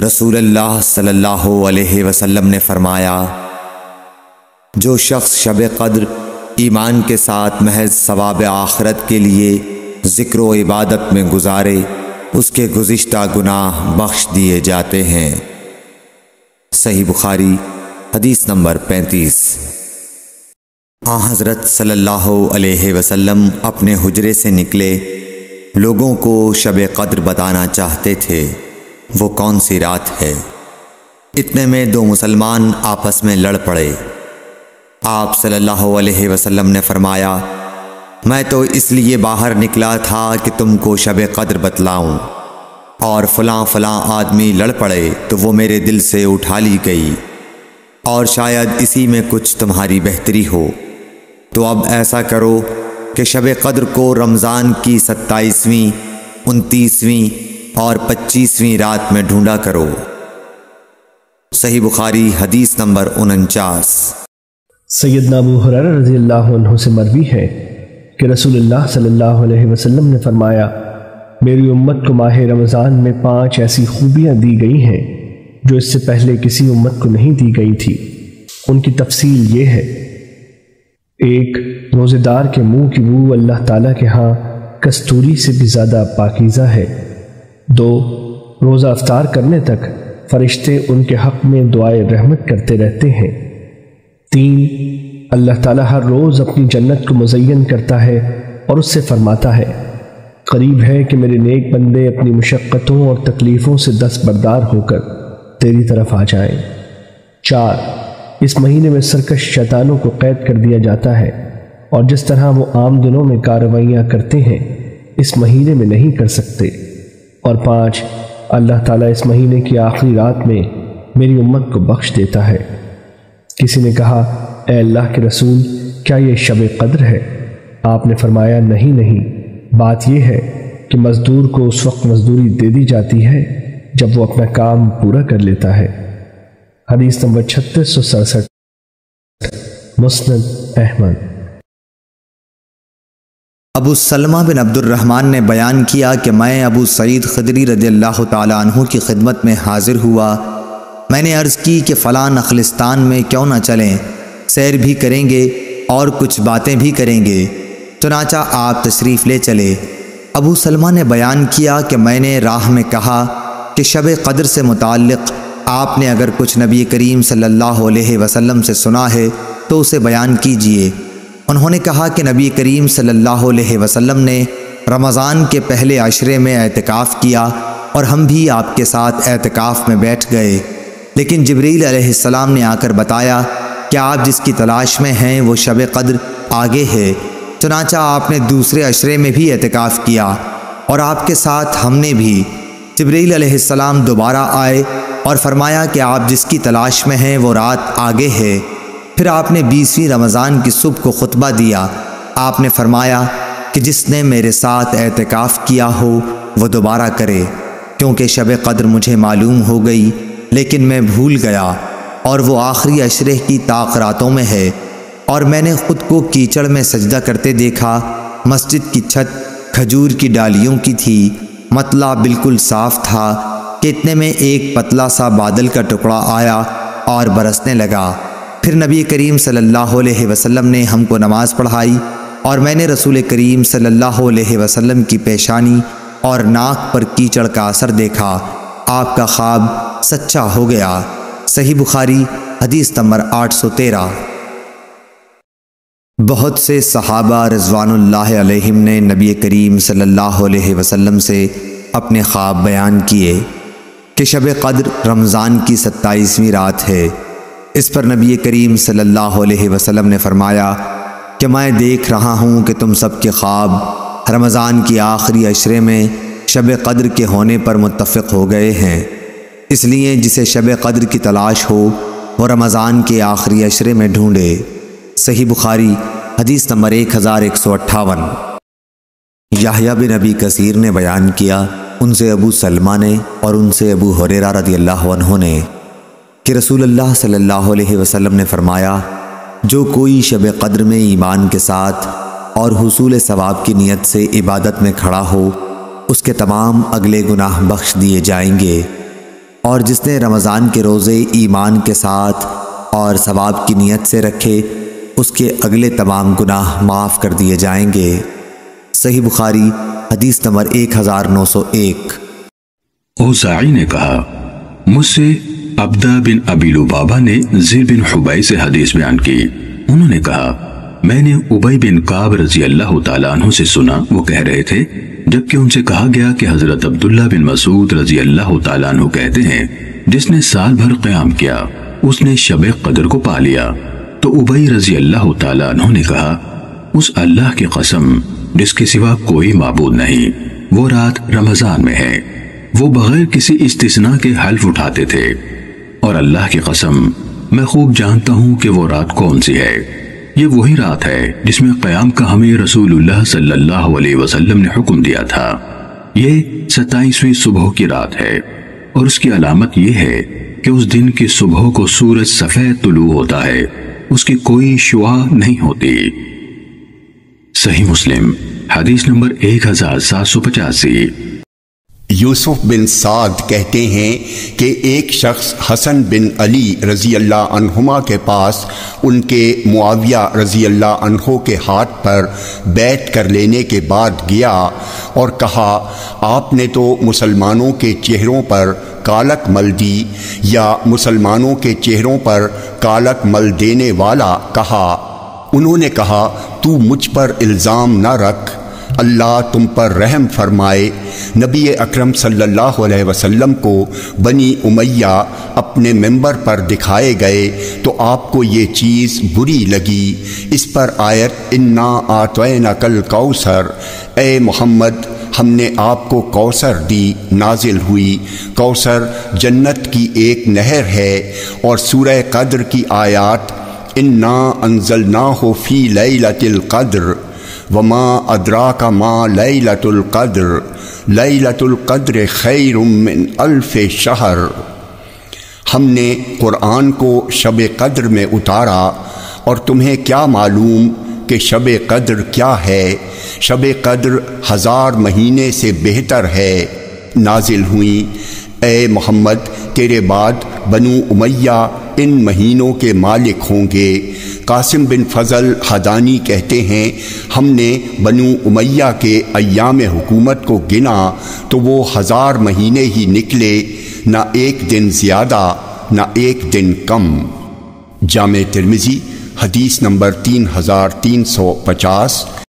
رسول اللہ صلی اللہ علیہ وسلم نے فرمایا، جو شخص شب قدر ایمان کے ساتھ محض ثواب آخرت کے لیے ذکر و عبادت میں گزارے، اس کے گزشتہ گناہ بخش دیے جاتے ہیں۔ صحیح بخاری حدیث نمبر 35۔ حضرت صلی اللہ علیہ وسلم اپنے حجرے سے نکلے، لوگوں کو شب قدر بتانا چاہتے تھے وہ کون سی رات ہے۔ اتنے میں دو مسلمان آپس میں لڑ پڑے۔ آپ صلی اللہ علیہ وسلم نے فرمایا، میں تو اس لیے باہر نکلا تھا کہ تم کو شب قدر بتلاؤں، اور فلاں فلاں آدمی لڑ پڑے تو وہ میرے دل سے اٹھا لی گئی، اور شاید اسی میں کچھ تمہاری بہتری ہو، تو اب ایسا کرو کہ شب قدر کو رمضان کی 27ویں، 29ویں اور 25ویں رات میں ڈھونڈا کرو۔ صحیح بخاری حدیث نمبر 49۔ سیدنا ابو ہریرہ رضی اللہ عنہ سے مروی ہے کہ رسول اللہ صلی اللہ علیہ وسلم نے فرمایا، میری امت کو ماہ رمضان میں 5 ایسی خوبیاں دی گئی ہیں جو اس سے پہلے کسی امت کو نہیں دی گئی تھی۔ ان کی تفصیل یہ ہے: 1، روزے دار کے منہ کی بو اللہ تعالیٰ کے ہاں کستوری سے بھی زیادہ پاکیزہ ہے۔ 2، روزہ افطار کرنے تک فرشتے ان کے حق میں دعائے رحمت کرتے رہتے ہیں۔ 3، اللہ تعالیٰ ہر روز اپنی جنت کو مزین کرتا ہے اور اس سے فرماتا ہے، قریب ہے کہ میرے نیک بندے اپنی مشقتوں اور تکلیفوں سے دستبردار ہو کر تیری طرف آ جائیں۔ 4، اس مہینے میں سرکش شیطانوں کو قید کر دیا جاتا ہے، اور جس طرح وہ عام دنوں میں کارروائیاں کرتے ہیں اس مہینے میں نہیں کر سکتے۔ اور 5، اللہ تعالیٰ اس مہینے کی آخری رات میں میری امت کو بخش دیتا ہے۔ کسی نے کہا، اے اللہ کے رسول، کیا یہ شب قدر ہے؟ آپ نے فرمایا، نہیں، بات یہ ہے کہ مزدور کو اس وقت مزدوری دے دی جاتی ہے جب وہ اپنا کام پورا کر لیتا ہے۔ حدیث نمبر 3667، مسند احمد۔ ابو سلمہ بن عبد الرحمن نے بیان کیا کہ میں ابو سعید خدری رضی اللہ تعالیٰ عنہ کی خدمت میں حاضر ہوا۔ میں نے عرض کی کہ فلاں نخلستان میں کیوں نہ چلیں، سیر بھی کریں گے اور کچھ باتیں بھی کریں گے۔ چنانچہ آپ تشریف لے چلے۔ ابو سلمہ نے بیان کیا کہ میں نے راہ میں کہا کہ شب قدر سے متعلق آپ نے اگر کچھ نبی کریم صلی اللہ علیہ وسلم سے سنا ہے تو اسے بیان کیجئے۔ انہوں نے کہا کہ نبی کریم صلی اللہ علیہ وسلم نے رمضان کے پہلے عشرے میں اعتکاف کیا اور ہم بھی آپ کے ساتھ اعتکاف میں بیٹھ گئے، لیکن جبریل علیہ السلام نے آ کر بتایا کہ آپ جس کی تلاش میں ہیں وہ شب قدر آگے ہے۔ چنانچہ آپ نے دوسرے عشرے میں بھی اعتکاف کیا اور آپ کے ساتھ ہم نے بھی۔ جبریل علیہ السلام دوبارہ آئے اور فرمایا کہ آپ جس کی تلاش میں ہیں وہ رات آگے ہے۔ پھر آپ نے 20ویں رمضان کی صبح کو خطبہ دیا۔ آپ نے فرمایا کہ جس نے میرے ساتھ اعتکاف کیا ہو وہ دوبارہ کرے، کیونکہ شب قدر مجھے معلوم ہو گئی لیکن میں بھول گیا، اور وہ آخری عشرے کی طاق راتوں میں ہے، اور میں نے خود کو کیچڑ میں سجدہ کرتے دیکھا۔ مسجد کی چھت کھجور کی ڈالیوں کی تھی، مطلع بالکل صاف تھا کہ اتنے میں ایک پتلا سا بادل کا ٹکڑا آیا اور برسنے لگا۔ پھر نبی کریم صلی اللہ علیہ وسلم نے ہم کو نماز پڑھائی، اور میں نے رسول کریم صلی اللہ علیہ وسلم کی پیشانی اور ناک پر کیچڑ کا اثر دیکھا۔ آپ کا خواب سچا ہو گیا۔ صحیح بخاری حدیث نمبر 813۔ بہت سے صحابہ رضوان اللہ علیہم نے نبی کریم صلی اللہ علیہ وسلم سے اپنے خواب بیان کیے کہ شب قدر رمضان کی 27ویں رات ہے۔ اس پر نبی کریم صلی اللہ علیہ وسلم نے فرمایا کہ میں دیکھ رہا ہوں کہ تم سب کے خواب رمضان کی آخری عشرے میں شب قدر کے ہونے پر متفق ہو گئے ہیں، اس لیے جسے شب قدر کی تلاش ہو وہ رمضان کے آخری عشرے میں ڈھونڈے۔ صحیح بخاری حدیث نمبر 1158۔ یحییٰ بن ابی کثیر نے بیان کیا، ان سے ابو سلمہ نے اور ان سے ابو ہریرہ رضی اللہ عنہ نے، کہ رسول اللہ صلی اللہ علیہ وسلم نے فرمایا، جو کوئی شب قدر میں ایمان کے ساتھ اور حصول ثواب کی نیت سے عبادت میں کھڑا ہو، اس کے تمام اگلے گناہ بخش دیے جائیں گے۔ اور جس نے رمضان کے روزے ایمان کے ساتھ اور ثواب کی نیت سے رکھے اس کے اگلے تمام گناہ معاف کر دیے جائیں گے۔ صحیح بخاری حدیث نمبر 1901۔ اوزاعی نے کہا، مجھ سے عبدہ بن ابی لبابہ نے زید بن حبیب سے حدیث بیان کی۔ انہوں نے کہا، میں نے ابی بن کعب رضی اللہ تعالیٰ عنہ سے سنا، وہ کہہ رہے تھے جبکہ ان سے کہا گیا کہ حضرت عبداللہ بن مسعود رضی اللہ تعالیٰ عنہ کہتے ہیں، جس نے سال بھر قیام کیا اس نے شب قدر کو پا لیا۔ تو ابی رضی اللہ تعالیٰ عنہ نے کہا، اس اللہ کی قسم جس کے سوا کوئی معبود نہیں، وہ رات رمضان میں ہے۔ وہ بغیر کسی استثناء کے حلف اٹھاتے تھے، اور اللہ کی قسم میں خوب جانتا ہوں کہ وہ رات کون سی ہے۔ یہ وہی رات ہے جس میں قیام کا ہمیں رسول اللہ صلی اللہ علیہ وسلم نے حکم دیا تھا۔ یہ 27ویں صبح کی رات ہے، اور اس کی علامت یہ ہے کہ اس دن کی صبح کو سورج سفید طلوع ہوتا ہے، اس کی کوئی شعاع نہیں ہوتی۔ صحیح مسلم حدیث نمبر 1785۔ یوسف بن سعد کہتے ہیں کہ ایک شخص حسن بن علی رضی اللہ عنہما کے پاس ان کے معاویہ رضی اللہ عنہ کے ہاتھ پر بیعت کر لینے کے بعد گیا اور کہا، آپ نے تو مسلمانوں کے چہروں پر کالک مل دی، یا مسلمانوں کے چہروں پر کالک مل دینے والا کہا۔ انہوں نے کہا، تو مجھ پر الزام نہ رکھ، اللہ تم پر رحم فرمائے۔ نبی اکرم صلی اللہ علیہ وسلم کو بنی امیہ اپنے ممبر پر دکھائے گئے تو آپ کو یہ چیز بری لگی۔ اس پر آیت انا اعطیناک الکوثر، اے محمد ہم نے آپ کو کوثر دی، نازل ہوئی۔ کوثر جنت کی ایک نہر ہے۔ اور سورہ قدر کی آیات انا انزلناہ فی لیلۃ القدر وما ادراک ما لیلۃ القدر لیلۃ القدر خیر من الف شہر، ہم نے قرآن کو شب قدر میں اتارا اور تمہیں کیا معلوم کہ شب قدر کیا ہے؟ شب قدر 1000 مہینے سے بہتر ہے، نازل ہوئیں۔ اے محمد تیرے بعد بنو امیہ ان مہینوں کے مالک ہوں گے۔ قاسم بن فضل حدانی کہتے ہیں، ہم نے بنو امیہ کے ایام حکومت کو گنا تو وہ 1000 مہینے ہی نکلے، نہ ایک دن زیادہ نہ ایک دن کم۔ جامع ترمذی حدیث نمبر 3350،